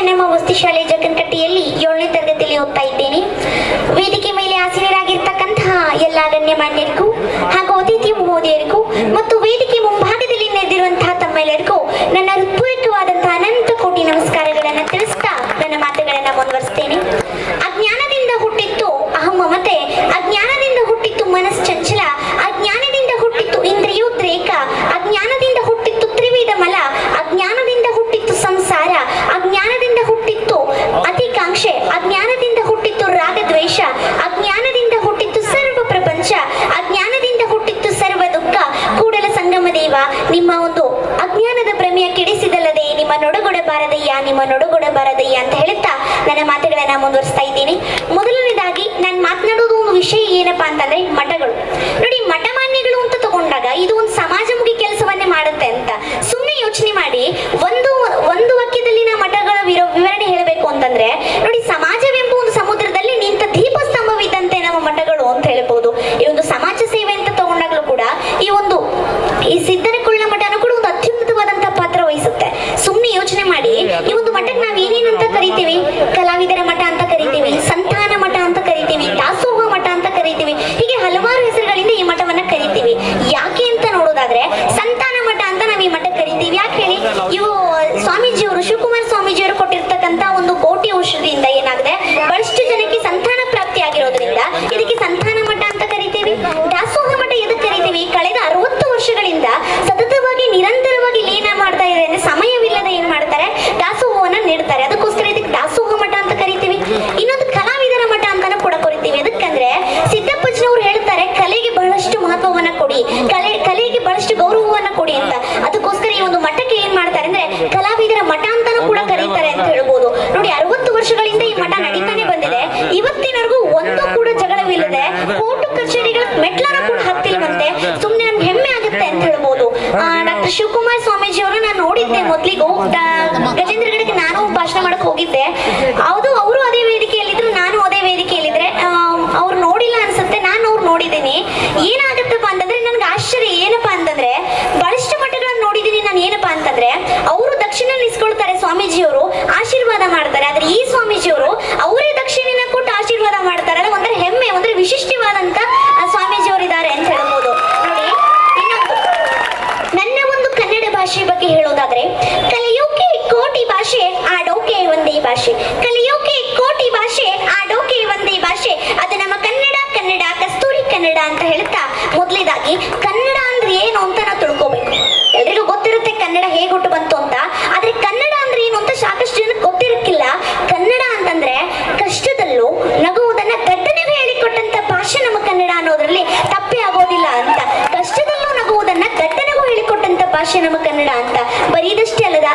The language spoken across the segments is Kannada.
ನಮ್ಮ ವಸತಿ ಶಾಲೆ ಜಕ್ಕನಕಟ್ಟಿಯಲ್ಲಿ 7ನೇ ತರಗತಿಯಲ್ಲಿ ಓದ್ತಾ ಇದ್ದೇನೆ. ವೇದಿಕೆ ಮೇಲೆ ಆಸೀನರಾಗಿರ್ತಕ್ಕಂತಹ ಎಲ್ಲ ಗಣ್ಯಮಾನ್ಯರಿಗೂ ಹಾಗೂ ಅತಿಥಿ ಮಹೋದಯರಿಗೂ ಮತ್ತು ವೇದಿಕೆ ಮುಂಭಾಗದಲ್ಲಿ ನೆರೆದಿರುವಂತಹ ತಮ್ಮೆಲ್ಲರಿಗೂ ನನ್ನ ಹೃತ್ಪೂರ್ವಕವಾದಂತಹ ಅನಂತ ಕೋಟಿ ನಮಸ್ಕಾರಗಳನ್ನು ತಿಳಿಸ್ತಾ ನನ್ನ ಮಾತುಗಳನ್ನು ಮುಂದುವರಿಸ್ತೇನೆ. ಅಜ್ಞಾನದಿಂದ ಹುಟ್ಟಿತ್ತು ಅಹಮ್ಮಮತೆ, ಅಜ್ಞಾನದಿಂದ ಹುಟ್ಟಿತ್ತು ಮನಶ್ಚಂಚಲ, ಅಜ್ಞಾನದಿಂದ ಹುಟ್ಟಿತ್ತು ಇಂದ್ರಿಯೋದ್ರೇಕ, ಅಜ್ಞಾನದಿಂದ ಹುಟ್ಟಿತ್ತು ತ್ರಿವಿಧ ಮಲ, ಅಜ್ಞಾನದಿಂದ ಹುಟ್ಟಿತ್ತು ಸಂಸಾರ, ಅಜ್ಞಾನದಿಂದ ಹುಟ್ಟಿತ್ತು ಅತಿಕಾಂಕ್ಷೆ, ಅಜ್ಞಾನದಿಂದ ಹುಟ್ಟಿತ್ತು ರಾಗದ್ವೇಷ, ಅಜ್ಞಾನದಿಂದ ಹುಟ್ಟಿತ್ತು ಸರ್ವ ಪ್ರಪಂಚ, ಅಜ್ಞಾನದಿಂದ ಹುಟ್ಟಿತ್ತು ಸರ್ವ ದುಃಖ. ಕೂಡಲ ಸಂಗಮ ದೇವ, ನಿಮ್ಮ ಒಂದು ಅಜ್ಞಾನದ ಭ್ರಮೆಯ ಕೆಡಿಸಿದಲ್ಲದೆ ನಿಮ್ಮ ನೊಡಗೊಡಬಾರದಯ್ಯ, ನಿಮ್ಮ ನೊಡಗೊಡಬಾರದಯ್ಯ ಅಂತ ಹೇಳುತ್ತಾ ನನ್ನ ಮಾತುಗಳನ್ನ ಮುಂದುವರಿಸ್ತಾ ಇದ್ದೀನಿ. ಮೊದಲನೇದಾಗಿ ನಾನು ಮಾತನಾಡೋದು ಒಂದು ವಿಷಯ ಏನಪ್ಪಾ ಅಂತಂದ್ರೆ ಮಠಗಳು. ನೋಡಿ, ಮಠಮಾನ್ಯಗಳು ಅಂತ ತಗೊಂಡಾಗ ಇದು ಒಂದು ಸಮಾಜಮುಖಿ ಕೆಲಸವನ್ನೇ ಮಾಡುತ್ತೆ ಅಂತ ಸುಮ್ಮನೆ ಯೋಚನೆ ಮಾಡಿ. ಒಂದು ವಾಕ್ಯದಲ್ಲಿ ನಾ ಮಠಗಳ ವಿವರಣೆ ಹೇಳಬೇಕು ಅಂತಂದ್ರೆ, ನೋಡಿ, ಸಮಾಜವೆಂಬ ಒಂದು ಸಮುದ್ರದಲ್ಲಿ ನಿಂತ ದೀಪ ಸ್ತಂಭವಿದ್ದಂತೆ ನಮ್ಮ ಮಠಗಳು ಅಂತ ಹೇಳ್ಬೋದು. ಈ ಒಂದು ಸಮಾಜ ಸೇವೆ ಅಂತ ತಗೊಂಡಾಗಲೂ ಕೂಡ ಈ ಸಿದ್ದನಕೊಳ್ಳ ಮಠನೂ ಕೂಡ ಒಂದು ಅತ್ಯುನ್ನತವಾದಂತಹ ಪಾತ್ರ ವಹಿಸುತ್ತೆ. ಸುಮ್ಮನೆ ಯೋಚನೆ ಮಾಡಿ, ಈ ಒಂದು ಮಠಕ್ಕೆ ನಾವ್ ಏನೇನಂತ ಕರಿತೀವಿ? ಕಲಾವಿದರ ಮಠ ಅಂತ ಕರಿತೀವಿ, ಸಂತಾನ ಮಠ ಅಂತ ಕರಿತೀವಿ, ದಾಸೋಹ ಮಠ ಅಂತ ಕರಿತೀವಿ, ಹೀಗೆ ಹಲವಾರು ಹೆಸರುಗಳಿಂದ ಈ ಮಠವನ್ನ ಕರಿತೀವಿ. ಯಾಕೆ ಅಂತ ನೋಡೋದಾದ್ರೆ, ಸಂತಾನ ಮಠ ಅಂತ ನಾವ್ ಈ ಮಠ ಕರಿತೀವಿ. ಯಾಕೆ ಹೇಳಿ? ಇವು ಸ್ವಾಮೀಜಿಯವರು, ಶಿವಕುಮಾರ ಸ್ವಾಮೀಜಿಯವರು ಕೊಟ್ಟಿರ್ತಕ್ಕಂತ ಒಂದು ಕೋಟಿ ಔಷಧಿಯಿಂದ ಏನಾಗಿದೆ, ಬಹಳಷ್ಟು ಜನಕ್ಕೆ ಸಂತಾನ ಪ್ರಾಪ್ತಿ ಆಗಿರೋದ್ರಿಂದ ಇದಕ್ಕೆ ಸಂತಾನ ಮಠ ಅಂತ ಕರಿತೀವಿ. ದಾಸೋಹ ಮಠ ಎದಕ್ಕೆ ಕರಿತೀವಿ? ಕಳೆದ 60 ವರ್ಷಗಳಿಂದ ಸತತವಾಗಿ ನಿರಂತರವಾಗಿ ಲೀನ ಮಾಡ್ತಾ ಇದೆ ಅಂದ್ರೆ ಸಮಯವಿಲ್ಲದೆ ಏನ್ ಮಾಡ್ತಾರೆ, ದಾಸೋಹವನ್ನ ನೀಡ್ತಾರೆ. ಅದಕ್ಕೋಸ್ಕರ ಇದಕ್ಕೆ ದಾಸೋಹ ಮಠ ಅಂತ ಕರಿತೀವಿ. ಇನ್ನೊಂದು ಕಲಾವಿದರ ಮಠ ಅಂತಾನು ಕೂಡ ಕರಿತೀವಿ. ಅದಕ್ಕಂದ್ರೆ ಸಿದ್ದಪ್ಪಜ್ಜನವರು ಹೇಳ್ತಾರೆ, ಕಲೆಗೆ ಬಹಳಷ್ಟು ಮಹತ್ವವನ್ನ ಕೊಡಿ, ಕಲೆಗೆ ಬಹಳಷ್ಟು ಗೌರವವನ್ನ ಕೊಡಿ ಅಂತ. ಅದಕ್ಕೋಸ್ಕರ ಈ ಒಂದು ಮಠಕ್ಕೆ ಏನ್ ಮಾಡ್ತಾರೆ ಅಂದ್ರೆ ಕಲಾವಿದರ ಮಠ ಅಂತಾನು ಕೂಡ ಕರೀತಾರೆ ಅಂತ ಹೇಳ್ಬೋದು. ನೋಡಿ, 60 ವರ್ಷಗಳಿಂದ ಈ ಮಠ ನಡೀತಾನೆ ಬಂದಿದೆ. ಇವತ್ತಿನವರೆಗೂ ಒಂದು ಕೂಡ ಜಗಳವಿಲ್ಲದೆ ಕೋರ್ಟು ಕಚೇರಿಗಳ ಮೆಟ್ಲನ್ನು ಕೂಡ ಹತ್ತಿಲ್ವಂತೆ. ಸುಮ್ನೆ ನಮ್ಗೆ ಹೆಮ್ಮೆ ಆಗುತ್ತೆ ಅಂತ ಹೇಳ್ಬೋದು. ಡಾಕ್ಟರ್ ಶಿವಕುಮಾರ್ ಸ್ವಾಮೀಜಿ ಅವರು ನಾನು ನೋಡಿದ್ದೆ ಮೊದ್ಲಿಗೂ ಗಜೇಂದ್ರಗಢಕ್ಕೆ ನಾನು ಭಾಷಣ ಮಾಡಕ್ ಹೋಗಿದ್ದೆ. ಹೌದು, ಅವರು ಅದೇ ವೇದಿಕೆಯಲ್ಲಿದ್ರು, ನಾನು ಅದೇ ವೇದಿಕೆಯಲ್ಲಿದ್ರೆ. ಅವ್ರು ನೋಡಿಲ್ಲ ಅನ್ಸುತ್ತೆ, ನಾನು ಅವ್ರು ನೋಡಿದ್ದೀನಿ. ಏನಾಗತ್ತಪ್ಪ ಅಂತಂದ್ರೆ ನನ್ಗೆ ಆಶ್ಚರ್ಯ ಏನಪ್ಪಾ ಅಂತಂದ್ರೆ, ಬಹಳಷ್ಟು ಮಠಗಳನ್ನ ನೋಡಿದೀನಿ ನಾನು. ಏನಪ್ಪಾ ಅಂತಂದ್ರೆ ಅವರು ದಕ್ಷಿಣ ಇಸ್ಕೊಳ್ತಾರೆ, ಸ್ವಾಮೀಜಿಯವರು ಆಶೀರ್ವಾದ ಮಾಡ್ತಾರೆ. ಆದ್ರೆ ಈ ಸ್ವಾಮೀಜಿಯವರು ಅವರೇ ದಕ್ಷಿಣೆನ ಕೊಟ್ಟು ಆಶೀರ್ವಾದ ಮಾಡ್ತಾರೆ. ಅದು ಒಂಥರ ಹೆಮ್ಮೆ, ಒಂಥರ ವಿಶಿಷ್ಟವಾದಂತ ಸ್ವಾಮೀಜಿಯವರು ಇದ್ದಾರೆ ಅಂತ ಹೇಳ್ಬೋದು. ನೋಡಿ, ಇನ್ನೊಂದು ನನ್ನ ಒಂದು ಕನ್ನಡ ಭಾಷೆ ಬಗ್ಗೆ ಹೇಳೋದಾದ್ರೆ, ಕಲಿಯೋಕೆ ಕೋಟಿ ಭಾಷೆ, ಆಡೋಕೆ ಒಂದೇ ಭಾಷೆ. ಕಲಿಯೋಕೆ ಕೋಟಿ ಭಾಷೆ, ಆಡೋಕೆ ಒಂದೇ ಭಾಷೆ. ಅದು ನಮ್ಮ ಕನ್ನಡ, ಕನ್ನಡ ಕಸ್ತೂರಿ ಕನ್ನಡ ಅಂತ ಹೇಳ್ತಾ, ಮೊದಲೇದಾಗಿ ಕನ್ನಡ ಅಂದ್ರೆ ಏನು ಅಂತ ನಾವು ತಿಳ್ಕೋಬೇಕು. ಎಲ್ರಿಗೂ ಗೊತ್ತಿರುತ್ತೆ ಕನ್ನಡ ಹೇಗೆ ಹುಟ್ಟು ಬಂತು ಅಂತ. ಆದ್ರೆ ಕನ್ನಡ ಅಂದ್ರೆ ಏನು ಅಂತ ಸಾಕಷ್ಟು ಜನಕ್ಕೆ ಗೊತ್ತಿರಕ್ಕಿಲ್ಲ. ಕನ್ನಡ ಅಂತಂದ್ರೆ ಕಷ್ಟದಲ್ಲೂ ನಗುವುದನ್ನ ಗಡ್ಡನಿಗೂ ಹೇಳಿಕೊಟ್ಟಂತ ಭಾಷೆ ನಮ್ಮ ಕನ್ನಡ ಅನ್ನೋದ್ರಲ್ಲಿ ತಪ್ಪೇ ಆಗೋದಿಲ್ಲ ಅಂತ. ಕಷ್ಟದಲ್ಲೂ ನಗುವುದನ್ನ ಗಡ್ಡನಿಗೂ ಹೇಳಿಕೊಟ್ಟಂತ ಭಾಷೆ ನಮ್ಮ ಕನ್ನಡ ಅಂತ. ಬರೀದಷ್ಟೇ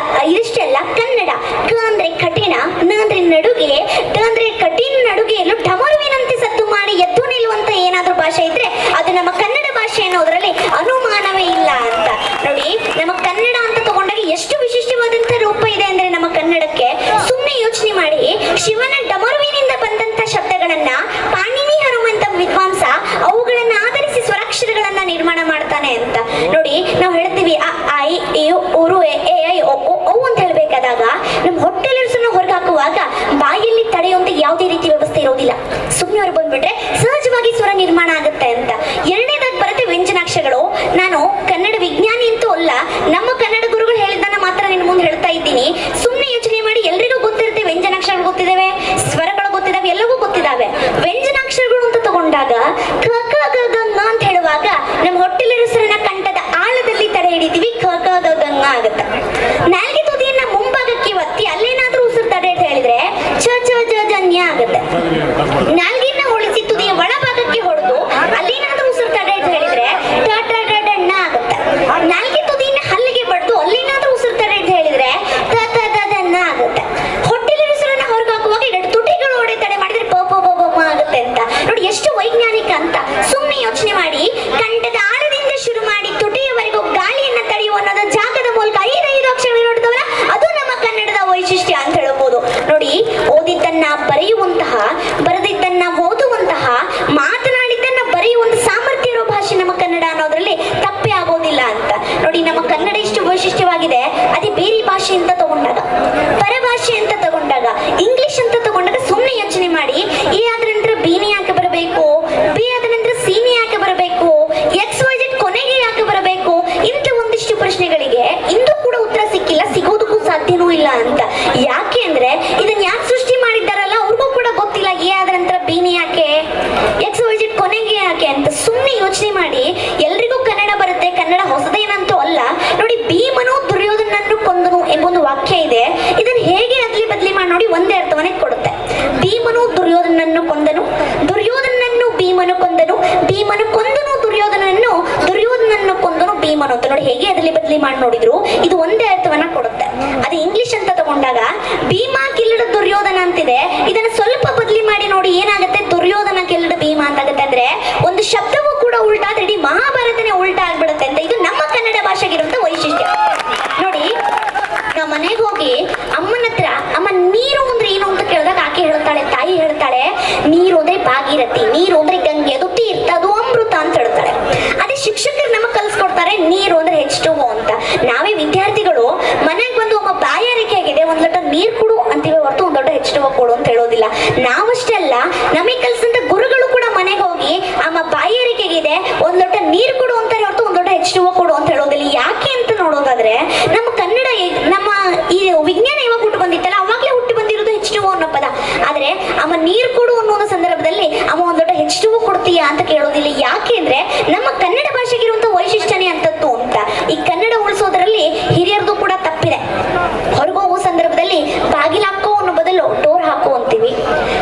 ಇದಿಷ್ಟೇ ಅಲ್ಲ, ಕನ್ನಡ ಕ ಅಂದ್ರೆ ಕಠಿಣ, ನ ಅಂದ್ರೆ ನಡುಗೆ, ಟ ಅಂದ್ರೆ ಕಠಿಣ ನಡುಗೆಯಲ್ಲೂ ಡಮರುವಿನಂತೆ ಸದ್ದು ಮಾಡಿ ಎದ್ದು ನಿಲ್ಲುವಂತ ಏನಾದ್ರೂ ಭಾಷೆ ಇದ್ರೆ ಅದು ನಮ್ಮ ಕನ್ನಡ ಭಾಷೆ ಅನ್ನೋದ್ರಲ್ಲಿ ಅನುಮಾನವೇ ಇಲ್ಲ ಅಂತ. ನೋಡಿ, ನಮ್ಮ ಕನ್ನಡ ಅಂತ ತಗೊಂಡಾಗ ಎಷ್ಟು ವಿಶಿಷ್ಟವಾದಂತ ರೂಪ ಇದೆ ಅಂದ್ರೆ ನಮ್ಮ ಕನ್ನಡಕ್ಕೆ. ಸುಮ್ಮನೆ ಯೋಚನೆ ಮಾಡಿ, ಶಿವನ ಡಮರುವಿನಿಂದ ಬಂದಂತ ಶಬ್ದಗಳನ್ನ ಪಾಣಿನಿ ಹನುಮಂತ ವಿದ್ವಾಂಸ ಅವುಗಳನ್ನ ಆಧರಿಸಿ ಸ್ವರಾಕ್ಷರಗಳನ್ನ ನಿರ್ಮಾಣ ಮಾಡ್ತಾನೆ ಅಂತ. ನೋಡಿ, ನಾವು ಹೇಳ್ತೀವಿ ಅ ಐ ಎ ಉರು ಎ ಐ ಓ ಅಂತ ಹೇಳ್ಬೇಕಾದಾಗ ನಮ್ಮ ಹೊಟ್ಟೆಲರ್ಸನ್ನ ಹೊರಗೆ ಹಾಕುವಾಗ ಬಾಯಲ್ಲಿ ತಡೆಯುವಂತ ಯಾವುದೇ ರೀತಿ ವ್ಯವಸ್ಥೆ ಇರೋದಿಲ್ಲ. ಸುಮ್ಮನೆ ಹೊರ ಬಂದ್ಬಿಟ್ರೆ ಸಹಜವಾಗಿ ಸ್ವರ ನಿರ್ಮಾಣ ಆಗುತ್ತೆ ಅಂತ. ಎರಡನೇದಾಗಿ ಬರುತ್ತೆ ವ್ಯಂಜನಾಕ್ಷರಗಳು. ನಾನು ಕನ್ನಡ ವಿಜ್ಞಾನಿ ಅಂತೂ ಅಲ್ಲ, ನಮ್ಮ ಕನ್ನಡ ಗುರುಗಳು ಹೇಳಿದ್ದನ್ನ ಮಾತ್ರ ನಿನ್ನ ಮುಂದೆ ಹೇಳ್ತಾ ಇದ್ದೀನಿ. ಸುಮ್ಮನೆ ಯೋಚನೆ ಮಾಡಿ, ಎಲ್ರಿಗೂ ಗೊತ್ತಿರುತ್ತೆ ವ್ಯಂಜನಾಕ್ಷರಗಳು ಗೊತ್ತಿದಾವೆ, ಸ್ವರಗಳು ಗೊತ್ತಿದಾವೆ, ಎಲ್ಲವೂ ಗೊತ್ತಿದಾವೆ. ವ್ಯಂಜನಾಕ್ಷರಗಳು ಅಂತ ತಗೊಂಡಾಗ ಕ ಕ ಗ ಗ ಂಗ ಅಂತ ಹೇಳುವಾಗ ನಮ್ಮ ಹೊಟ್ಟೆಲಿರುಸರನ್ನ ಕಂಠದ ಆಳದಲ್ಲಿ ತಡೆ ಹಿಡಿತೀವಿ, ಕ ಕ ಗ ಗ ಂಗ ಆಗುತ್ತೆ. ನಾಲ್ಗೆ ತುದಿಯನ್ನ ಮುಂಭಾಗಕ್ಕೆ ಒತ್ತಿ ಅಲ್ಲೇನಾದ್ರೂ ಉಸಿರು ತಡೆ ಅಂತ ಹೇಳಿದ್ರೆ ಚ ಚ ಜ ಜ ನ್ಯ ಆಗುತ್ತೆ. ನಾಲ್ಗೆನ ಉಳಿಸಿ ತುದಿಯ ಒಳಭಾಗಕ್ಕೆ ಹೊಡೆದು ಅಲ್ಲೇನಾದ್ರೂ ಉಸಿರು ತಡೆ ಅಂತ ಹೇಳಿದ್ರೆ ಟ ಟ ಡ ಡ ಣ ಆಗುತ್ತೆ. ನಾಲ್ಗೆ ತುದಿಯನ್ನ ಹಲ್ಲಿಗೆ ಬಡ್ದು ಅಲ್ಲೇನಾದ್ರೂ ಉಸಿರು ತಡೆ ಅಂತ ಹೇಳಿದ್ರೆ ತ ತ ದ ದ ನ ಆಗುತ್ತೆ. ಹೊಟ್ಟೆಲಿರುಸರನ್ನ ಹೊರಗೆ ಹಾಕುವಾಗ 2 ತುಟಿಗಳು ಒಡೆ ತಡೆ ಮಾಡಿದ್ರೆ ಪ ಪ ಪ ಪ ಆಗುತ್ತೆ ಅಂತ. ನೋಡಿ, ಎಷ್ಟು ವೈಜ್ಞಾನಿಕ ಅಂತ. ಸುಮ್ಮನೆ ಯೋಚನೆ ಮಾಡಿ, ಕಂಠದ ಆಳದಿಂದ ಶುರು ಮಾಡಿ ತುಟಿಯವರೆಗೂ ಗಾಳಿಯನ್ನ ತಡೆಯುವ ಅನ್ನೋದ ಜಾಗದ ಮೂಲಕ 5 ಅಕ್ಷರಗಳು ನೋಡಿದವರ ಅದು ನಮ್ಮ ಕನ್ನಡದ ವೈಶಿಷ್ಟ್ಯ ಅಂತ ಹೇಳ್ಬೋದು. ನೋಡಿ, ಓದಿದ್ದನ್ನ ಬರೆಯುವಂತಹ, ಬರೆದಿದ್ದನ್ನ ಓದುವಂತಹ, ಮಾತನಾಡಿದ್ದನ್ನ ಬರೆಯುವಂತ ಸಾಮರ್ಥ್ಯ ಇರೋ ಭಾಷೆ ನಮ್ಮ ಕನ್ನಡ ಅನ್ನೋದ್ರಲ್ಲಿ ತಪ್ಪೇ ಆಗೋದಿಲ್ಲ ಅಂತ. ನೋಡಿ, ನಮ್ಮ ಕನ್ನಡ ಇಷ್ಟು ವೈಶಿಷ್ಟ್ಯವಾಗಿದೆ, ಅದೇ ಬೇರೆ ಭಾಷೆ ಅಂತ ತಗೊಂಡಾಗ. ಪರಭಾಷೆ ಭಾಷೆ ಅಂತ ತಗೊಂಡಾಗ, ಇಂಗ್ಲಿಷ್ ಅಂತ ತಗೊಂಡಾಗ ಸುಮ್ಮನೆ ಯೋಚನೆ ಮಾಡಿ, ಎ ಆದ ನಂತರ ಬಿನೇ ಯಾಕೆ ಬರಬೇಕು, ಬಿ ಆದ ನಂತರ ಸಿನೇ ಯಾಕೆ ಬರಬೇಕು, XYZ ಕೊನೆಗೆ ಯಾಕೆ ಬರಬೇಕು, ಇಂಥ ಒಂದಿಷ್ಟು ಪ್ರಶ್ನೆಗಳಿಗೆ ಇಂದು ಕೂಡ ಉತ್ತರ ಸಿಕ್ಕಿಲ್ಲ, ಸಿಗೋದಕ್ಕೂ ಸಾಧ್ಯನೂ ಇಲ್ಲ ಅಂತ. ಯಾಕೆ ಅಂದ್ರೆ ಇದನ್ನ ಯಾಕೆ ಸೃಷ್ಟಿ ಮಾಡಿದ್ದಾರಲ್ಲ ಅವ್ರಿಗೂ ಕೂಡ ಗೊತ್ತಿಲ್ಲ, ಎ ಆದ ನಂತರ ಬಿನೇ ಯಾಕೆ, XYZ ಕೊನೆಗೆ ಯಾಕೆ ಅಂತ. ಸುಮ್ಮನೆ ಯೋಚನೆ ಮಾಡಿ, ಎಲ್ರಿಗೂ ಕನ್ನಡ ಬರುತ್ತೆ, ಕನ್ನಡ ಹೊಸದೇನಂತೂ ಅಲ್ಲ. ನೋಡಿ, ಭೀಮನು ದುರ್ಯೋಧನನ್ನು ಕೊಂದನು ಎಂಬೊಂದು ವಾಕ್ಯ ಇದೆ. ಇದನ್ನ ಹೇಗೆ ಅದ್ಲಿ ಬದ್ಲಿ ಮಾಡಿ ನೋಡಿ, ಒಂದೇ ಅರ್ಥವನ್ನೇ ಕೊಡುತ್ತೆ. ಭೀಮನು ದುರ್ಯೋಧನನ್ನು ಕೊಂದನು, ದುರ್ಯೋಧನನ್ನು ಭೀಮನು ಕೊಂದನು, ಭೀಮನು ಕೊಂದನು ದುರ್ಯೋಧನನ್ನು, ದುರ್ಯೋಧನನ್ನು ಕೊಂದನು ಭೀಮನು ಅಂತ. ನೋಡಿ, ಹೇಗೆ ಅದ್ಲಿ ಬದ್ಲಿ ಮಾಡಿ ನೋಡಿದ್ರು ಇದು ಒಂದೇ ಅರ್ಥವನ್ನ ಕೊಡುತ್ತೆ. ಅದು ಇಂಗ್ಲಿಷ್ ಅಂತ ತಗೊಂಡಾಗ ಭೀಮ ಕಿಲ್ಲಡ ದುರ್ಯೋಧನ ಅಂತಿದೆ, ಇದನ್ನ ಸ್ವಲ್ಪ ಬದ್ಲಿ ಮಾಡಿ ನೋಡಿ ಏನಾಗುತ್ತೆ, ದುರ್ಯೋಧನ ಕಿಲ್ಲಡ ಭೀಮ ಅಂತ ಆಗುತ್ತೆ. ಅಂದ್ರೆ ಒಂದು ಶಬ್ದವೂ ಕೂಡ ಉಲ್ಟಾ, ಇಡೀ ಮಹಾಭಾರತನೇ ಉಲ್ಟಾ ಆಗ್ಬಿಡುತ್ತೆ ಅಂತ. ಇದು ನಮ್ಮ ಕನ್ನಡ ಭಾಷೆಗಿರುವಂತ ವೈಶಿಷ್ಟ್ಯ. ನೋಡಿ, ನಾವು ಮನೆಗೆ ಹೋಗಿ ಅಮ್ಮನ ಹತ್ರ ಅಮ್ಮ ನೀರು ಅಂದ್ರೆ ಏನು ಅಂತ ಕೇಳಿದಾಗ ಆಕೆ ಹೇಳ್ತಾಳೆ, ತಾಯಿ ಹೇಳ್ತಾಳೆ, ನೀರು ಅಂದ್ರೆ ಭಾಗೀರಥಿ, ನೀರು ಅಂದ್ರೆ ಗಂಗೆ, ಅದು ತೀರ್ಥ, ಅದು ಅಮೃತ ಅಂತ ಹೇಳ್ತಾಳೆ. ಅದೇ ಶಿಕ್ಷಕರು ನಮಗೆ ಕಲ್ಸ್ಕೊಡ್ತಾರೆ ನೀರು ಅಂದ್ರೆ H2O ಅಂತ. ನಾವೇ ವಿದ್ಯಾರ್ಥಿಗಳು ಮನೆಗೆ ಬಂದು ಒಬ್ಬ ಬಾಯಾರಿಕೆ ಆಗಿದೆ, ಒಂದ್ ಲೋಟ ನೀರು ಕೊಡು ಅಂತೀವಿ ಹೊರತು ಒಂದ್ ಲೋಟ H2O ಕೊಡು ಅಂತ ಹೇಳೋದಿಲ್ಲ. ನಾವಷ್ಟೇ ಅಲ್ಲ, ನಮಗೆ ಕಲ್ಸಂತ ಗುರುಗಳು ಕೂಡ ಮನೆಗೆ ಹೋಗಿ ಅಮ್ಮ ಬಾಯಾರಿಕೆಗಿದೆ ಒಂದ್ ಲೋಟ ನೀರು ಕೊಡು ಅಂತಾರೆ ಹೊರತು ಒಂದ್ ಲೋಟ H2O ಕೊಡು ಅಂತ ಹೇಳೋದಿಲ್ಲ. ಯಾಕೆ ಅಂತ ನೋಡೋದಾದ್ರೆ ನಮ್ಮ ಕನ್ನಡ, ನಮ್ಮ ಈ ವಿಜ್ಞಾನ ಯಾವಾಗ ಹುಟ್ಟು ಬಂದಿತ್ತಲ್ಲ ಅವಾಗ್ಲೇ ಹುಟ್ಟು ಬಂದಿರೋದು H2O ಅನ್ನೋ ಪದ. ಆದ್ರೆ ಅಮ್ಮ ನೀರು ಕೊಡು ಅನ್ನೋ ಸಂದರ್ಭದಲ್ಲಿ ಅಮ್ಮ ಒಂದ್ ಲೋಟ H2O ಕೊಡ್ತೀಯಾ ಅಂತ ಕೇಳೋದಿಲ್ಲ. ಯಾಕೆ ಅಂದ್ರೆ ನಮ್ಮ ಕನ್ನಡ ಭಾಷೆಗಿರುವಂತ ವೈಶಿಷ್ಟ್ಯನೇ ಅಂತದ್ದು ಅಂತ. ಈ ಕನ್ನಡ ಉಳಿಸೋದ್ರಲ್ಲಿ ಹಿರಿಯರದು ಕೂಡ ತಪ್ಪಿದೆ. ಹೊರಗೋಗುವ ಸಂದರ್ಭದಲ್ಲಿ ಬಾಗಿಲು ಹಾಕೋ ಅನ್ನೋ ಬದಲು ಡೋರ್ ಹಾಕೋ ಅಂತೀವಿ,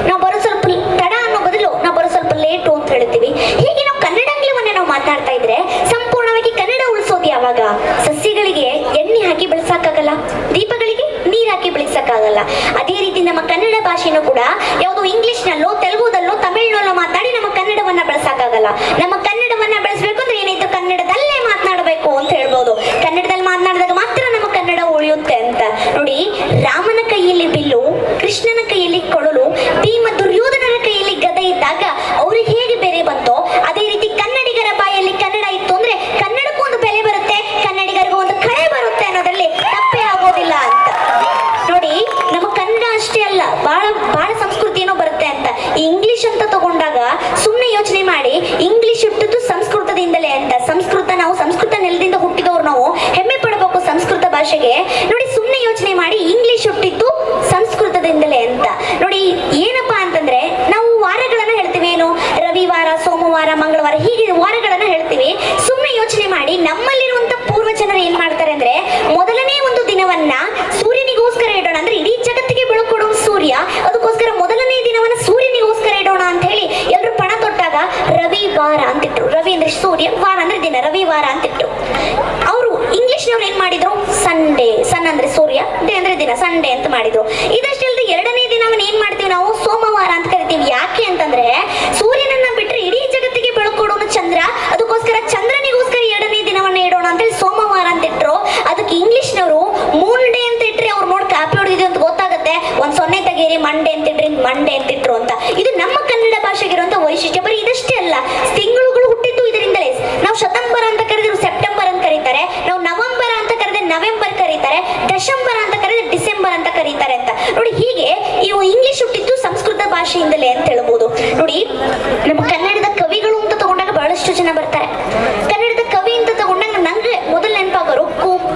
ನಾವು ಬರೋ ಸ್ವಲ್ಪ ತಡ ಅನ್ನೋ ಬದಲು ನಾವು ಬರೋ ಸ್ವಲ್ಪ ಲೇಟು ಅಂತ ಹೇಳ್ತೀವಿ. ಹೀಗೆ ನಾವು ಕನ್ನಡಾಂಗ್ಲವನ್ನೇ ನಾವು ಮಾತಾಡ್ತಾ ಇದ್ರೆ ಸಂಪೂರ್ಣವಾಗಿ ಕನ್ನಡ ಉಳಿಸೋದು ಯಾವಾಗ? ಸಸ್ಯಗಳಿಗೆ ಎಣ್ಣೆ ಹಾಕಿ ಬೆಳೆಸಕ್ಕಾಗಲ್ಲ, ದೀಪಗಳಿಗೆ ನೀರ್ ಹಾಕಿ ಬೆಳೆಸಕ್ಕಾಗಲ್ಲ. ಅದೇ ರೀತಿ ನಮ್ಮ ಕನ್ನಡ ಭಾಷೆನೂ ಕೂಡ ಯಾವುದೋ ಇಂಗ್ಲಿಷ್ನಲ್ಲೋ ತೆಲುಗುದಲ್ಲೋ ತಮಿಳ್ನಲ್ಲೋ ಮಾತಾಡಿ ನಮ್ಮ ಕನ್ನಡವನ್ನ ಬೆಳೆಸಕ್ಕಾಗಲ್ಲ. ನಮ್ಮ ಕನ್ನಡವನ್ನ ಬೆಳೆಸಬೇಕು ಅಂದ್ರೆ ಏನಾಯ್ತು, ಕನ್ನಡದಲ್ಲೇ ಮಾತನಾಡಬೇಕು ಅಂತ ಹೇಳ್ಬೋದು. ಕನ್ನಡದಲ್ಲಿ ಮಾತನಾಡಿದಾಗ ಮಾತ್ರ ನಮ್ಮ ಕನ್ನಡ ಉಳಿಯುತ್ತೆ ಅಂತ. ನೋಡಿ, ರಾಮನ ಕೈಯಲ್ಲಿ ಬಿಲ್ಲು, ಕೃಷ್ಣನ ಕೈಯಲ್ಲಿ ಕೊಡಲು, ಭೀಮ ದುರ್ಯೋಧನರ ಕೈಯಲ್ಲಿ ಗದೆ ಇದ್ದಾಗ ಅವ್ರಿಗೆ ಹೇಗೆ ಬೆಲೆ ಬಂತೋ ಅದೇ ರೀತಿ ಕನ್ನಡಿಗರ ಬಾಯಲ್ಲಿ ಕನ್ನಡ ಇತ್ತು ಅಂದ್ರೆ ಕನ್ನಡಕ್ಕೂ ಒಂದು ಬೆಲೆ ಬರುತ್ತೆ, ಕನ್ನಡಿಗರಿಗೂ ಒಂದು ಕಳೆ ಬರುತ್ತೆ ಅನ್ನೋದ್ರಲ್ಲಿ ತಪ್ಪೇ ಆಗೋದಿಲ್ಲ ಅಂತ. ನೋಡಿ, ನಮ್ಮ ಕನ್ನಡ ಅಷ್ಟೇ ಅಲ್ಲ, ಬಹಳ ಸಂಸ್ಕೃತಿ ಏನೋ ಬರುತ್ತೆ ಅಂತ. ಇಂಗ್ಲಿಷ್ ಅಂತ ತಗೊಂಡಾಗ ಸುಮ್ಮನೆ ಯೋಚನೆ ಮಾಡಿ, ಇಂಗ್ಲಿಷ್ ಹುಟ್ಟಿದ್ದು ಸಂಸ್ಕೃತದಿಂದಲೇ ಅಂತ. ನಾವು ಸಂಸ್ಕೃತ ನೆಲದಿಂದ ಹುಟ್ಟಿದವ್ರು, ನಾವು ಹೆಮ್ಮೆ ಪಡಬೇಕು ಸಂಸ್ಕೃತ ಭಾಷೆಗೆ. ನೋಡಿ, ಸುಮ್ಮನೆ ಯೋಚನೆ ಮಾಡಿ, ಇಂಗ್ಲಿಷ್ ಹುಟ್ಟಿದ್ದು ಸಂಸ್ಕೃತದಿಂದಲೇ ಅಂತ. ನೋಡಿ, ಏನಪ್ಪಾ ಅಂತಂದ್ರೆ ನಾವು ವಾರಗಳನ್ನ ಹೇಳ್ತೀವಿ, ಏನು ರವಿವಾರ, ಸೋಮವಾರ, ಮಂಗಳವಾರ, ಹೀಗೆ ವಾರಗಳನ್ನ ಹೇಳ್ತೀವಿ. ಸುಮ್ಮನೆ ಯೋಚನೆ ಮಾಡಿ, ನಮ್ಮಲ್ಲಿರುವಂತ ಪೂರ್ವಜನರು ಏನ್ ಮಾಡ್ತಾರೆ ಅಂದ್ರೆ ಮೊದಲನೇ ಒಂದು ದಿನವನ್ನ ಸೂರ್ಯನಿಗೋಸ್ಕರ ಇಡೋಣ, ಅಂದ್ರೆ ಇಡೀ ಜಗತ್ತಿಗೆ ಬೆಳಕು ಕೊಡುವ ಸೂರ್ಯ, ಅದಕ್ಕೋಸ್ಕರ ಮೊದಲನೇ ದಿನವನ್ನ ಸೂರ್ಯನಿಗೋಸ್ಕರ ಇಡೋಣ ಅಂತ ಹೇಳಿ ಎಲ್ಲರೂ ಪಣ ತೊಟ್ಟಾಗ ರವಿವಾರ ಅಂತಿಟ್ರು. ರವಿ ಅಂದ್ರೆ ಸೂರ್ಯ, ವಾರ ಅಂದ್ರೆ ದಿನ, ರವಿವಾರ ಅಂತಿಟ್ರು. ಅವರು ಇಂಗ್ಲಿಷ್ನವ್ರು ಏನ್ ಮಾಡಿದ್ರು, ಸಂಡೇ, ಸನ್ ಅಂದ್ರೆ ಸೂರ್ಯ, ಡೇ ಅಂದ್ರೆ ದಿನ, ಸಂಡೇ ಅಂತ ಮಾಡಿದ್ರು. ಇದಷ್ಟೇ ಅಲ್ಲದೆ ಎರಡನೇ ದಿನವನ್ನ ಏನ್ ಮಾಡ್ತೀವಿ ನಾವು, ಸೋಮವಾರ ಅಂತ ಕರಿತೀವಿ. ಯಾಕೆ ಅಂತಂದ್ರೆ ಸೂರ್ಯನನ್ನ ಬಿಟ್ರೆ ಇಡೀ ಜಗತ್ತಿಗೆ ಬೆಳಕು ಕೊಡೋನು ಚಂದ್ರ, ಅದಕ್ಕೋಸ್ಕರ ಚಂದ್ರನಿಗೋಸ್ಕರ ಎರಡನೇ ದಿನವನ್ನ ಇಡೋಣ ಅಂತ ಹೇಳಿ ಸೋಮವಾರ ಅಂತ ಇಟ್ರು. ಅದಕ್ಕೆ ಇಂಗ್ಲಿಷ್ನವರು ಮೂನ್ ಡೇ ಅಂತ ಇಟ್ರೆ ಅವ್ರು ನೋಡಿ ಕಾಪಿ ಹೊಡೆದಿದೆ ಅಂತ ಗೊತ್ತಾಗುತ್ತೆ, ಒಂದ್ ಸೊನ್ನೆ ತೆಗೀರಿ, ಮಂಡೇ ಅಂತ ಇಟ್ರಿ, ಮಂಡೇ ಅಂತ ಇಟ್ರು ಅಂತ. ಇದು ನಮ್ಮ ಕನ್ನಡ ಭಾಷೆಗಿರುವಂತ ವೈಶಿಷ್ಟ್ಯ. ಬರೀ ಇದಷ್ಟೇ ಅಲ್ಲ, ತಿಂಗಳುಗಳು ಹುಟ್ಟಿದ್ದು ಇದರಿಂದಲೇ. ನಾವು ಶತಂಬರ ಅಂತ ಕರೆದ್ರೆ ಸೆಪ್ಟೆಂಬರ್ ಅಂತ ಕರೀತಾರೆ, ನಾವು ನವೆಂಬರ್ ಅಂತ ಕರೆದ್ರೆ ನವೆಂಬರ್ ಕರೀತಾರೆ, ಡಿಸೆಂಬರ್ ಅಂತ ಕರೆದ್ರೆ ಡಿಸೆಂಬರ್ ಅಂತ ಕರೀತಾರೆ ಅಂತ. ನೋಡಿ, ಹೀಗೆ ಇವು ಇಂಗ್ಲಿಷ್ ಹುಟ್ಟಿದ್ದು ಸಂಸ್ಕೃತ ಭಾಷೆಯಿಂದಲೇ ಅಂತ ಹೇಳ್ಬೋದು. ನೋಡಿ, ನಮ್ಮ ಕನ್ನಡದ ಕವಿಗಳು ಅಂತ ತಗೊಂಡಾಗ ಬಹಳಷ್ಟು ಜನ ಬರ್ತಾರೆ. ಕನ್ನಡದ ಕವಿ ಅಂತ ತಗೊಂಡಾಗ ನಂಗೆ ಮೊದಲು ನೆನಪಾಗೋರು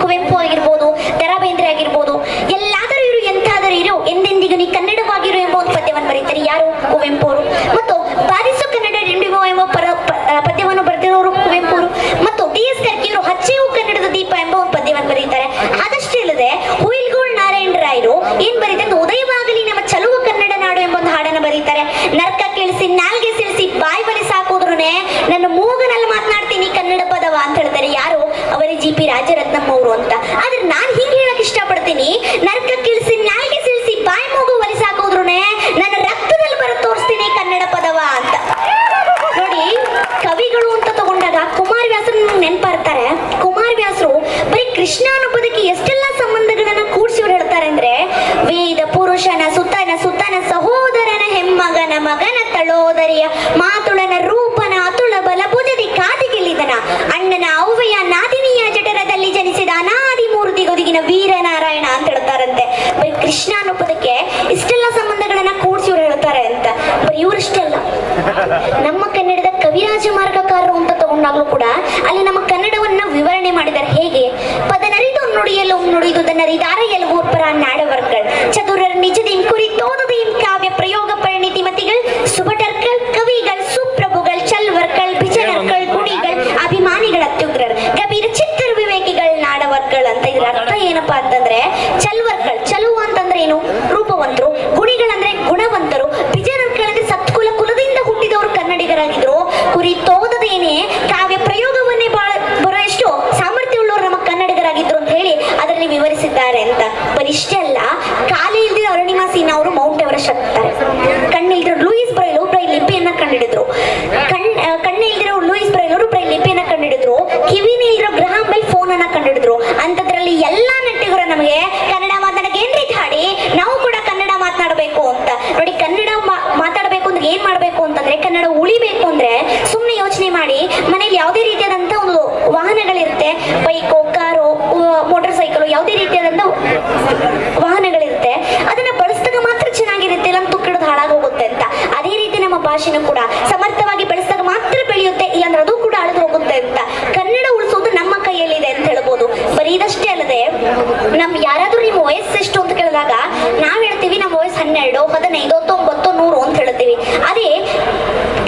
ಕುವೆಂಪು ಆಗಿರ್ಬೋದು, ದ.ರಾ ಬೇಂದ್ರೆ ಆಗಿರ್ಬೋದು. ಎಲ್ಲಾದರೂ ಇರು ಎಂತಾದರೂ ಇರು, ಎಂದೆಂದಿಗೂ ನೀ ಕನ್ನಡವಾಗಿರು ಎಂಬ ಒಂದು ಪದ್ಯವನ್ನು ಬರೀತಾರೆ. ಯಾರು? ಕುವೆಂಪು ಅವರು. ಮತ್ತು ಬಾರಿಸು ಕನ್ನಡ ಡಿಂಡಿಮೋ ಎಂಬ ಪದ್ಯವನ್ನು ಬರೆದಿರೋರು ಕುವೆಂಪು ಅವರು. ಮತ್ತು ಡಿ.ಎಸ್. ಕರ್ಕಿಯವರು ಹಚ್ಚೆಯು ಕನ್ನಡದ ದೀಪ ಎಂಬ ಒಂದು ಪದ್ಯವನ್ನು ಬರೀತಾರೆ. ಅದಷ್ಟೇ ಅಲ್ಲದೆ ಹುಯಿಲ್ಗೋಳ್ ನಾರಾಯಣ ರಾಯರು ಏನ್ ಬರೀತಾರೆ, ಉದಯವಾಗಲಿ ನಮ್ಮ ಚಲುವ ಕನ್ನಡ ನಾಡು ಎಂಬ ಒಂದು ಹಾಡನ್ನು ಬರೀತಾರೆ. ನರ್ಕ ಕೇಳಿಸಿ, ನಾಲ್ಗೆ ಸಿಳಿಸಿ, ಬಾಯಿ ಬಲಿ ಸಾಕೋದ್ರುನೆ ನನ್ನ ಮೂಗನಲ್ಲಿ ಮಾತನಾಡ್ತೀನಿ ಕನ್ನಡ ಪದವ ಅಂತ ಹೇಳ್ತಾರೆ. ಯಾರು? ಅವರೇ G.P. ರಾಜರತ್ನಂ ಅವರು ಅಂತ. ಆದ್ರೆ ನಾನ್ ಹಿಂಗೆ ಹೇಳಕ್ ಇಷ್ಟಪಡ್ತೀನಿ, ನರ್ಕ ಕೇಳಿಸಿ, ನಾಲ್ಗೆ ಸಿಳಿಸಿ, ಬಾಯಿ ಮೂಗು ಬಲಿ ಸಾಕೋದ್ರುನೆ ನನ್ನ ರಕ್ತದಲ್ಲಿ ಬರ ತೋರಿಸ್ತೀನಿ ಕನ್ನಡ ಪದವ ಅಂತ. ನೋಡಿ, ಕವಿಗಳು ಅಂತ ತಗೊಂಡಾಗ ಕುಮಾರವ್ಯಾಸರು ನೆನಪಾರ್ತಾರೆ. ಕುಮಾರವ್ಯಾಸರು ಬರೀ ಕೃಷ್ಣ ಅನ್ನೋ ಪದಕ್ಕೆ ಎಷ್ಟೆಲ್ಲ ಸಂಬಂಧಗಳನ್ನ ಕೂಡಿಸಿ ಅವ್ರು ಹೇಳ್ತಾರೆ ಅಂದ್ರೆ, ವೇದ ಪುರುಷನ ಸುತನ ಸಹೋದರನ ಹೆಮ್ಮಗನ ಮಗನ ತಳೋದರಿಯ ಮಾತುಳನ ರೂಪನ ಅತುಳ ಬಲ ಭುಜದಿ ಕಾದಿಗೆಲ್ಲಿದನ ಅಣ್ಣನ ಅವ್ವೆಯ ನಾದಿನಿಯ ಜಠರದಲ್ಲಿ ಜನಿಸಿದ ಅನಾದಿ ಮೂರ್ತಿಗೊದಗಿನ ವೀರನಾರಾಯಣ ಅಂತ ಹೇಳ್ತಾರಂತೆ. ಕೃಷ್ಣ ಅನ್ನೋ ಪದಕ್ಕೆ ಇಷ್ಟೆಲ್ಲ ಸಂಬಂಧಗಳನ್ನ ಕೂಡಿಸಿ ಇವ್ರು ಹೇಳ್ತಾರೆ ಅಂತ. ಬರೀ ಇವ್ರಷ್ಟೆಲ್ಲ, ನಮ್ಮ ಕನ್ನಡದ ಕವಿರಾಜ ಮಾರ್ಗಕಾರರು ಅಂತ ತಗೊಂಡಾಗ್ಲೂ ಕೂಡ ಅಲ್ಲಿ ನಮ್ಮ ಕನ್ನಡವನ್ನ ವಿವರಣೆ ಮಾಡಿದ್ದಾರೆ. ಹೇಗೆ? ಪದನರಿದು ನುಡಿಯಲು ನುಡಿದುದನ್ನರಿದಾರ ಎಲ್ಗೂರ್ಪರ ನಾಡವರ್ಗಳ್ ಚದುರರ್ ನಿಜದಿಂ ಕುರಿತೋದದಿಂ ಕಾವ್ಯ ಪ್ರಯೋಗ ಪರಿಣಿತಿ ಮತಿಗಳ್ ಸುಭಟರ್ಗಳ್ ಕವಿಗಳ್ ಸುಪ್ರಭುಗಳ್ ಚಲ್ವರ್ಗಳ್ ಬಿಜನರ್ಗಳ್ ಗುಣಿಗಳ್ ಅಭಿಮಾನಿಗಳ ಅತ್ಯುಗ್ರರ್ ಗಭೀರ ಚಿತ್ರ ವಿವೇಕಿಗಳ್ ನಾಡವರ್ಗಳ್ ಅಂತ. ಇದ್ರ ಅರ್ಥ ಏನಪ್ಪಾ ಅಂತಂದ್ರೆ, ಚಲ್ವರ್ಗಳ್, ಚಲುವ ಅಂತಂದ್ರೆ ಏನು? ರೂಪವಂತರು. ಗುಣಿಗಳಂದ್ರೆ ಗುಣವಂತರು. ಬಿಜನರ್ಗಳಂದ್ರೆ ಸತ್ಕುಲ ಕುಲದಿಂದ ಹುಟ್ಟಿದವರು ಕನ್ನಡಿಗರಾಗಿದ್ರು. ಕುರಿತೋದದೇನೆ ಕಾವ್ಯ ಪ್ರಯೋಗವನ್ನೇ ಬರೋಷ್ಟು ಸಾಮರ್ಥ್ಯ ಉಳ್ಳವರು ನಮ್ಮ ಕನ್ನಡಿಗರಾಗಿದ್ರು ಅಂತ ಹೇಳಿ ಅದರಲ್ಲಿ ವಿವರಿಸಿದ್ದಾರೆ ಅಂತ. ಬರಿಷ್ಟೇ ಅಲ್ಲ, ಕಾಲೇ ಇಲ್ದಿರೋ ಅರುಣಿಮಾಸಿನ ಅವರು ಮೌಂಟ್ ಎವರೆಸ್ಟ್ ಹತ್ತಾರೆ. ಕಣ್ಣಿಲ್ದಿರೋ ಲೂಯಿಸ್ ಬ್ರೈಲ್ ಲಿಪಿಯನ್ನ ಕಂಡಿಡಿದ್ರು. ಕಣ್ಣೇ ಇಲ್ದಿರೋ ಲೂಯಿಸ್ ಬ್ರೈಲ್ ಲಿಪಿಯನ್ನ ಕಂಡಿಡಿದ್ರು. ಕಿವಿನೇ ಇಲ್ದಿರೋ ಗ್ರಹಾಂ ಬೆಲ್ ಫೋನ್ ಅನ್ನ ಕಂಡಿಡಿದ್ರು. ಅಂತದ್ರಲ್ಲಿ ಎಲ್ಲಾ ನಟಿಗರು ನಮಗೆ ಕನ್ನಡ ಮಾತಾಡಕ್ಕೆ ಏನ್ರಿ ಹಾಡಿ, ನಾವು ಕೂಡ ಕನ್ನಡ ಮಾತನಾಡಬೇಕು ಅಂತ. ನೋಡಿ, ಕನ್ನಡ ಮಾತಾಡಬೇಕು ಅಂದ್ರೆ ಏನ್ ಮಾಡ್ಬೇಕು ಅಂತಂದ್ರೆ, ಕನ್ನಡ ಉಳಿಬೇಕು ಅಂದ್ರೆ ಸುಮ್ನೆ ಯೋಚನೆ ಮಾಡಿ, ಮನೇಲಿ ಯಾವುದೇ ರೀತಿಯಾದಂತ ಒಂದು ವಾಹನಗಳಿರುತ್ತೆ, ಬೈಕೋ ಕಾರೋ ಮೋಟಾರ್ ಸೈಕಲ್ ಯಾವುದೇ ರೀತಿಯಾದಂತ ವಾಹನಗಳಿರುತ್ತೆ, ಅದನ್ನ ಬಳಸಿದಾಗ ಮಾತ್ರ ಚೆನ್ನಾಗಿರುತ್ತೆ, ಇಲ್ಲ ತುಕ್ಕಿಡೋದು ಹಾಳಾಗೋಗುತ್ತೆ ಅಂತ. ಅದೇ ರೀತಿ ನಮ್ಮ ಭಾಷೆನೂ ಕೂಡ ಸಮರ್ಥವಾಗಿ ಬೆಳೆಸಿದಾಗ ಮಾತ್ರ ಬೆಳೆಯುತ್ತೆ, ಇಲ್ಲಾಂದ್ರೆ ಅದು ಕೂಡ ಅಳಿದು ಹೋಗುತ್ತೆ ಅಂತ. ಕನ್ನಡ ಉಳಿಸೋದು ನಮ್ಮ ಕೈಯಲ್ಲಿದೆ ಅಂತ ಹೇಳ್ಬೋದು. ಬರೀ ಇದಷ್ಟೇ ಅಲ್ಲದೆ, ಯಾರಾದ್ರೂ ನಿಮ್ಮ ವಯಸ್ಸು ಎಷ್ಟು ಅಂತ ಕೇಳಿದಾಗ ನಾವ್ ಹೇಳ್ತೀವಿ ನಮ್ಮ ವಯಸ್ಸು 12, 15, 9, 100 ಅಂತ ಹೇಳ್ತೀವಿ. ಅದೇ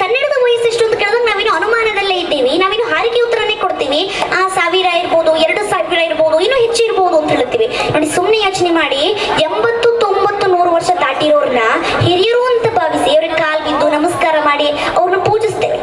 ಕನ್ನಡದ ವಯಸ್ಸು ಎಷ್ಟು ಅಂತ ಕೇಳಿದಾಗ ನಾವಿನ್ನು ಅನುಮಾನದಲ್ಲೇ ಇದ್ದೀವಿ, ನಾವಿನ್ನು ಹಾರಿಕೆ ಉತ್ತರನೇ ಕೊಡ್ತೀವಿ. 1000 ಇರ್ಬೋದು, 2000 ಇರ್ಬೋದು, ಇನ್ನೂ ಹೆಚ್ಚು ಇರ್ಬೋದು ಅಂತ ಹೇಳ್ತೀವಿ. ನೋಡಿ, ಸುಮ್ಮನೆ ಯೋಚನೆ ಮಾಡಿ, 80, 90, 100 ವರ್ಷ ದಾಟಿರೋರ್ನ ಹಿರಿಯರು ಅಂತ ಭಾವಿಸಿ ಅವ್ರಿಗೆ ಕಾಲ್ ಬಿದ್ದು ನಮಸ್ಕಾರ ಮಾಡಿ ಅವ್ರನ್ನ ಪೂಜಿಸ್ತೇವೆ.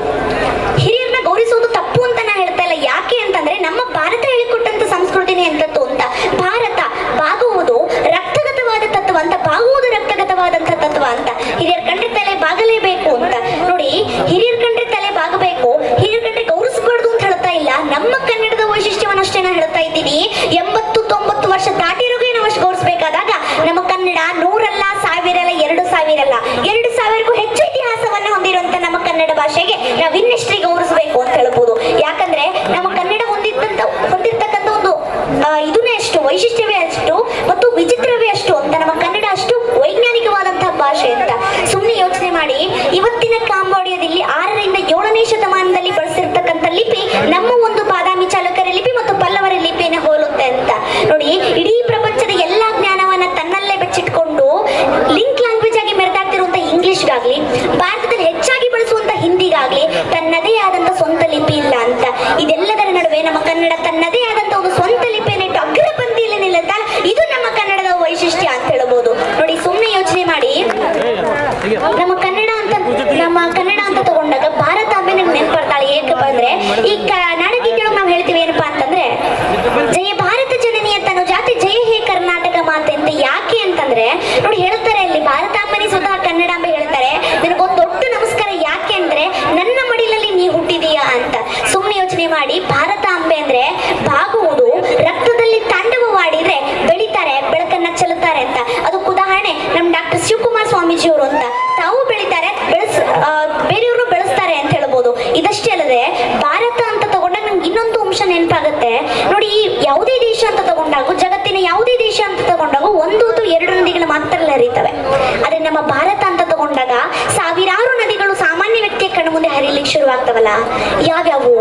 ಹಿರಿಯರನ್ನ ಗೌರವಿಸೋದು ತಪ್ಪು ಅಂತ ನಾ ಹೇಳ್ತಾ ಇಲ್ಲ. ಯಾಕೆ ಅಂತಂದ್ರೆ ನಮ್ಮ ಭಾರತ ಹೇಳಿಕೊಟ್ಟಂತ ಸಂಸ್ಕೃತಿನೇ ಅಂತದ್ದು ಅಂತ. ಭಾರತ ಬಾಗುವುದು ರಕ್ತಗತವಾದ ತತ್ವ ಅಂತ, ಬಾಗುವುದು ರಕ್ತಗತವಾದಂತ ತತ್ವ ಅಂತ. ಹಿರಿಯರ ಕಂಡ್ರೆ ತಲೆ ಬಾಗಲೇಬೇಕು ಅಂತ. ನೋಡಿ, ಹಿರಿಯರ ಕಂಡ್ರೆ ತಲೆ ಬಾಗಬೇಕು, ಹಿರಿಯರ ಕಂಡ್ರೆ ಗೌರವಿಸಬಾರ್ದು ಅಂತ ಹೇಳ್ತಾ ಇಲ್ಲ. ನಮ್ಮ ಕನ್ನಡದ ವೈಶಿಷ್ಟ್ಯವನ್ನಷ್ಟೇ ನಾ ಹೇಳ್ತಾ ಇದ್ದೀನಿ. 80, 90 ವರ್ಷ ದಾಟಿರೋಗೆ ನಾವು ಅಷ್ಟು ಗೌರವಿಸಬೇಕಾದಾಗ ನಮ್ಮ ಕನ್ನಡ 100 ಅಲ್ಲ, 1000 ಅಲ್ಲ, 2000 ಅಲ್ಲ, 2000ಕ್ಕೂ ಹೆಚ್ಚು ಇತಿಹಾಸವನ್ನ ಹೊಂದಿರುವಂತ ನಮ್ಮ ಕನ್ನಡ ಭಾಷೆಗೆ ನಾವು ಇನ್ನೆಷ್ಟೇ ಗೌರವಿಸಬೇಕು ಅಂತ ಹೇಳ್ಬೋದು. ಯಾಕಂದ್ರೆ ನಮ್ಮ ಕನ್ನಡ ಹೊಂದಿರ್ತಕ್ಕಂಥ ಒಂದು ಇದನ್ನೇ ಅಷ್ಟು, ವೈಶಿಷ್ಟ್ಯವೇ ಅಷ್ಟು ಮತ್ತು ವಿಚಿತ್ರವೇ ಅಷ್ಟು ಅಂತ. ನಮ್ಮ ಕನ್ನಡ ಅಷ್ಟು ವೈಜ್ಞಾನಿಕವಾದಂತಹ ಭಾಷೆ ಅಂತ. ಸುಮ್ಮನೆ ಯೋಚನೆ ಮಾಡಿ, ಇವತ್ತಿನ ಕಾಂಬೋಡಿಯಾದಲ್ಲಿ 6ರಿಂದ 7ನೇ ಶತಮಾನದಲ್ಲಿ ಬಳಸಿರ್ತಕ್ಕಂಥ ಲಿಪಿ ನಮ್ಮ ಒಂದು ಬಾದಾಮಿ ಚಾಲುಕ್ಯರ ಲಿಪಿ ಮತ್ತು ಪಲ್ಲವರ ಲಿಪಿಯನ್ನು ಹೋಲುತ್ತೆ ಅಂತ. ನೋಡಿ, ಇಡೀ ಪ್ರಪಂಚದ ಎಲ್ಲಾ ಜ್ಞಾನವನ್ನ ತನ್ನಲ್ಲೇ ಬಚ್ಚಿಟ್ಕೊಂಡು ಲಿಂಕ್ ಲ್ಯಾಂಗ್ವೇಜ್ ಆಗಿ ಮೆರೆದಾಗ್ತಿರುವಂತ ಇಂಗ್ಲಿಷ್ಗಾಗ್ಲಿ, ಭಾರತದಲ್ಲಿ ಹೆಚ್ಚಾಗಿ ಬಳಸುವಂತ ಹಿಂದಿಗಾಗ್ಲಿ ತನ್ನದೇ ಆದಂತ ಸ್ವಂತ ಲಿಪಿ ಇಲ್ಲ ಅಂತ. ಇದೆಲ್ಲದರ ನಡುವೆ ನಮ್ಮ ಕನ್ನಡ ತನ್ನದೇ ಆದಂತ ಒಂದು ಸ್ವಂತ ಲಿಪಿಯನ್ನು ಇಟ್ಟು ಅಗ್ರ ಪಂಕ್ತಿಯಲ್ಲಿ ನಿಲ್ಲುತ್ತಾ, ಇದು ನಮ್ಮ ಕನ್ನಡದ ವೈಶಿಷ್ಟ್ಯ ಅಂತ ಹೇಳ್ಬೋದು. ನೋಡಿ, ಸುಮ್ಮನೆ ಯೋಚನೆ ಮಾಡಿ, ನಮ್ಮ ಕನ್ನಡ ಅಂತ ತಗೊಂಡಾಗ ಭಾರತಾಂಬೆ ನಮ್ಗೆ ನೆನ್ಪಡ್ತಾಳೆ. ಏಕಪ್ಪ ಅಂದ್ರೆ ಈ ನಾಡಗೀತೆಯೊಳಗೆ ನಾವು ಹೇಳ್ತೀವಿ ಏನಪ್ಪಾ ಅಂತಂದ್ರೆ, ಜಯ ಭಾರತ ಜನನಿ ಅಂತನೋ ಜಾತಿ, ಜಯ ಹೇ ಕರ್ನಾಟಕ ಮಾತೆ ಅಂತ. ಯಾಕೆ ಅಂತಂದ್ರೆ ನೋಡಿ, ಹೇಳ್ತಾರೆ ಅಲ್ಲಿ ಭಾರತಾಂಬನಿ ಸ್ವತಃ ಕನ್ನಡಾಂಬೆ ಹೇಳ್ತಾರೆ, ನಿನಗೊಂದು ದೊಡ್ಡ ನಮಸ್ಕಾರ. ಯಾಕೆ ಅಂದ್ರೆ ನನ್ನ ಮಡಿಲಲ್ಲಿ ನೀ ಹುಟ್ಟಿದೀಯಾ ಅಂತ. ಸುಮ್ಮನೆ ಯೋಚನೆ ಮಾಡಿ, ಭಾರತಾಂಬೆ ಅಂದ್ರೆ ಬಾಗುವುದು, ರಕ್ತದಲ್ಲಿ ತಾಂಡವವಾಡಿದ್ರೆ ಬೆಳಿತಾರೆ, ಬೆಳಕನ್ನ ಚೆಲ್ಲುತ್ತಾರೆ ಅಂತ. ಅದಕ್ಕೆ ಉದಾಹರಣೆ ನಮ್ ಡಾಕ್ಟರ್ ಶಿವಕುಮಾರ್ ಸ್ವಾಮೀಜಿ ಅವರು ಅಂತ. ತಾವು ಬೆಳಿತಾರೆ, ಬೇರೆಯವರು ಬೆಳೆಸ್ತಾರೆ ಅಂತ ಹೇಳ್ಬೋದು. ಇದಷ್ಟೇ ಅಲ್ಲದೆ ಭಾರತ ಅಂತ ತಗೊಂಡಾಗ ನಮ್ಗೆ ಇನ್ನೊಂದು ಅಂಶ ನೆನಪಾಗುತ್ತೆ. ನೋಡಿ, ಯಾವುದೇ ದೇಶ ಅಂತ ತಗೊಂಡಾಗ, ಜಗತ್ತಿನ ಯಾವುದೇ ದೇಶ ಅಂತ ತಗೊಂಡಾಗ 1 ಅಥವಾ 2 ನದಿಗಳು ಮಾತ್ರ ಹರಿತವೆ. ಆದ್ರೆ ನಮ್ಮ ಭಾರತ ಅಂತ ತಗೊಂಡಾಗ ಸಾವಿರಾರು ನದಿಗಳು ಸಾಮಾನ್ಯ ವ್ಯಕ್ತಿಯ ಕಣ್ಣು ಮುಂದೆ ಹರಿಲಿಕ್ಕೆ ಶುರುವಾಗ್ತವಲ್ಲ. ಯಾವ್ಯಾವು?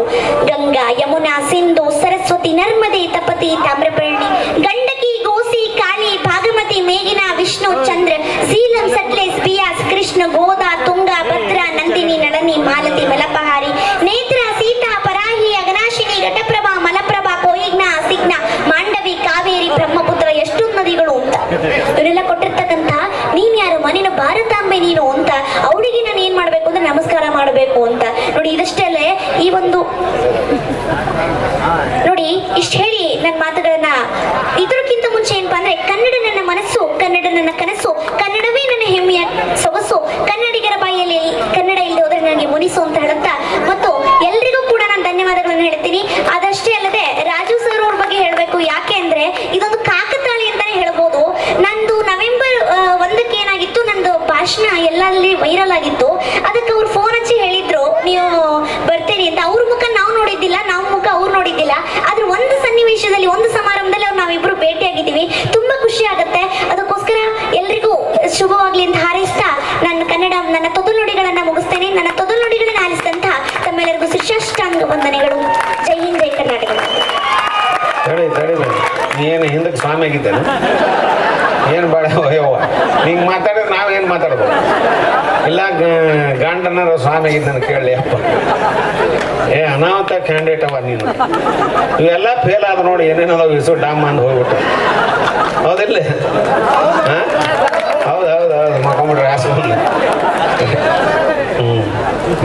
ಗಂಗಾ, ಯಮುನಾ, ಸಿಂಧು, ಸರಸ್ವತಿ, ನರ್ಮದೆ, ತಪತಿ, ತಾಮ್ರಪರ್ಣಿ, ಗಂಡಕಿ, ಗೋಸಿ, ಕಾಳಿ, ಭಾಗಮತಿ, ಮೇಘನಾ, ವಿಷ್ಣು, ಚಂದ್ರ, ಝೀಲಂ, ಸಟ್ಲೇಸ್, ಬಿಯಾಸ್, ಕೃಷ್ಣ, ಗೋದಾ, ತುಂಗಾ, ಭದ್ರಾ, ನಂದಿನಿ, ನಳನಿ, ಮಾಲತಿ, ಮಲಪಹಾರಿ, ನೇತ್ರ, ಸೀತಾ, ಪರಾಹಿ, ಅಗನಾಶಿನಿ, ಘಟಪ್ರಭಾ, ಮಲಪ್ರಭಾ, ಕೊಯಿಗ್ನಾ, ಅಸಿಗ್ನಾ, ಮಾಂಡವಿ, ಕಾವೇರಿ, ಬ್ರಹ್ಮಪುತ್ರ, ಎಷ್ಟು ನದಿಗಳು ಅಂತ. ಇವರೆಲ್ಲ ಕೊಟ್ಟಿರ್ತಕ್ಕಂಥ ನೀನ್ ಯಾರು ಮನಿನ ಭಾರತಾಂಬೆ ನೀನು ಅಂತ ಅವಳಿಗೆ ನಾನು ಏನ್ ಮಾಡ್ಬೇಕು ಅಂದ್ರೆ ನಮಸ್ಕಾರ ಮಾಡಬೇಕು ಅಂತ. ನೋಡಿ, ಇದಷ್ಟೇ ಅಲ್ಲೇ ಈ ಒಂದು ನೋಡಿ ಇಷ್ಟ ಹೇಳಿ ನನ್ನ ಮಾತುಗಳನ್ನ ಇದಕ್ಕಿಂತ ಮುಂಚೆ ಏನಪ್ಪಾ ಅಂದ್ರೆ, ಕನ್ನಡ ನನ್ನ ಮನಸ್ಸು, ಕನ್ನಡ ನನ್ನ ಕನಸು, ಕನ್ನಡವೇ ನನ್ನ ಹೆಮ್ಮೆಯ ಸೊಗಸು, ಕನ್ನಡಿಗರ ಬಾಯಲ್ಲಿ ಕನ್ನಡ ಇಲ್ಲದೆ ಹೋದ್ರೆ ನನಗೆ ಮುನಿಸು ಅಂತ ಹೇಳುತ್ತಾ, ಮತ್ತು ಎಲ್ರಿಗೂ ಕೂಡ ನಾನು ಧನ್ಯವಾದಗಳನ್ನು ಹೇಳ್ತೀನಿ. ಅದಷ್ಟೇ ಅಲ್ಲದೆ ರಾಜು ಸರ್ ಅವ್ರ ಬಗ್ಗೆ ಹೇಳ್ಬೇಕು. ಯಾಕೆ ಅಂದ್ರೆ ಇದೊಂದು ಕಾಕತಾಳಿ ಅಂತಾನೆ ಹೇಳ್ಬೋದು. ನಂದು ನವೆಂಬರ್ 1ಕ್ಕೆ ಏನಾಗಿತ್ತು, ನಂದು ಭಾಷಣ ಎಲ್ಲಲ್ಲಿ ವೈರಲ್ ಆಗಿತ್ತು. ಅದಕ್ಕೆ ಅವ್ರು ಫೋನ್ ಹಚ್ಚಿ ಹೇಳಿದ್ರು ನೀವು ಬರ್ತೀರಿ ಅಂತ. ಅವ್ರ ಮುಖ ನಾವು ನೋಡಿದ್ದಿಲ್ಲ, ನಾವು ಮುಖ ಅವ್ರು ನೋಡಿದ್ದಿಲ್ಲ. ಆದ್ರೆ ಒಂದು ಸನ್ನಿವೇಶದಲ್ಲಿ, ಒಂದು ಸಮಾರಂಭದಲ್ಲಿ ಅವ್ರು ನಾವಿಬ್ರು ಭೇಟಿಯಾಗಿದ್ದೀವಿ. ತುಂಬಾ ಖುಷಿ ಆಗುತ್ತೆ. ಅದಕ್ಕೋಸ್ಕರ ಶುಭವಾಗ್ಲಿ ಅಂತ ಹಾರೈಸ್ತಾ ನನ್ನ ತೊದಲು ನುಡಿಗಳನ್ನ ಮುಗಿಸ್ತೇನೆ. ನನ್ನ ತೊದಲು ನುಡಿಗಳನ್ನ ಆಲಿಸಿದಂತ ತಮ್ಮೆಲ್ಲರಿಗೂ ಶಿಷ್ಟಾಷ್ಟಾಂಗ ವಂದನೆಗಳು. ಜೈ ಹಿಂದ್, ಜೈ ಕರ್ನಾಟಕ. ನೀನು ಹಿಂದಕ್ಕೆ ಸ್ವಾಮಿ ಆಗಿದ್ದೇನೆ, ಏನು ಬೇಡ ಯವ್ವ, ಹಿಂಗೆ ಮಾತಾಡಿದ್ರೆ ನಾವೇನು ಮಾತಾಡ್ಬೋದು? ಇಲ್ಲ ಗಂಡನಾರ ಸ್ವಾಮಿ ಆಗಿದ್ದಾನೆ ಕೇಳಲಿ ಅಪ್ಪ. ಅನಾಹುತ ಕ್ಯಾಂಡಿಡೇಟ್ ಅವ ನೀನು. ಇವೆಲ್ಲ ಫೇಲ್ ಆದ ನೋಡಿ, ಏನೇನೋ ಇಸು ಡಾಮ್ ಅಂದ್ ಹೋಗ್ಬಿಟ್ಟು. ಹೌದಿಲ್ಲ? ಹಾಂ, ಹೌದು ಮಕ್ಕೊಂಬಿಡ್ರಿ ಆಸ್ಪತ್ರೆ.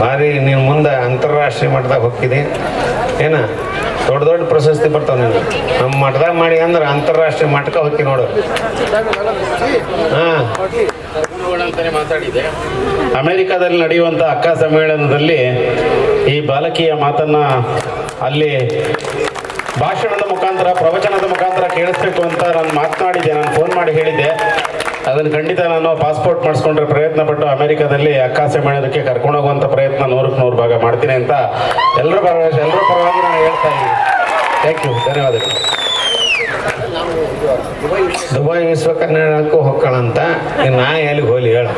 ಭಾರಿ ನೀನು ಮುಂದೆ ಅಂತಾರಾಷ್ಟ್ರೀಯ ಮಟ್ಟದಾಗ ಹೋಗ್ತಿದ್ದಿ ಏನ, ದೊಡ್ಡ ಪ್ರಶಸ್ತಿ ಬರ್ತಾವ ನೀನು. ನಮ್ಮ ಮಠದಾಗ ಮಾಡಿ ಅಂದ್ರೆ ಅಂತಾರಾಷ್ಟ್ರೀಯ ಮಟ್ಟಕ್ಕೆ ಹೋಗಿ ನೋಡು. ಹಾಂ, ಮಾತಾಡಿದೆ. ಅಮೆರಿಕಾದಲ್ಲಿ ನಡೆಯುವಂಥ ಅಕ್ಕ ಸಮ್ಮೇಳನದಲ್ಲಿ ಈ ಬಾಲಕಿಯ ಮಾತನ್ನ ಅಲ್ಲಿ ಭಾಷಣದ ಮುಖಾಂತರ, ಪ್ರವಚನದ ಮುಖಾಂತರ ಕೇಳಿಸ್ಬೇಕು ಅಂತ ನಾನು ಮಾತನಾಡಿದ್ದೆ. ನಾನು ಫೋನ್ ಮಾಡಿ ಹೇಳಿದ್ದೆ, ಅದನ್ನು ಖಂಡಿತ ನಾನು ಪಾಸ್ಪೋರ್ಟ್ ಮಾಡಿಸ್ಕೊಂಡ್ರೆ ಪ್ರಯತ್ನ ಪಟ್ಟು ಅಮೆರಿಕಾದಲ್ಲಿ ಅಕ್ಕ ಸಮ್ಮೇಳನಕ್ಕೆ ಕರ್ಕೊಂಡು ಹೋಗುವಂಥ ಪ್ರಯತ್ನ 100% ಭಾಗ ಮಾಡ್ತೀನಿ ಅಂತ ಎಲ್ಲರ ಪರವಾಗಿ ನಾನು ಹೇಳ್ತಾ ಇದ್ದೀನಿ. ಥ್ಯಾಂಕ್ ಯು, ಧನ್ಯವಾದಗಳು. ದುಬೈ ವಿಶ್ವ ಕನ್ನಡಕ್ಕೂ ಹೋಗೋಣ ಅಂತ ನಾ ಎಲ್ಲಿಗೆ ಹೋಗ್ಲಿ ಹೇಳು.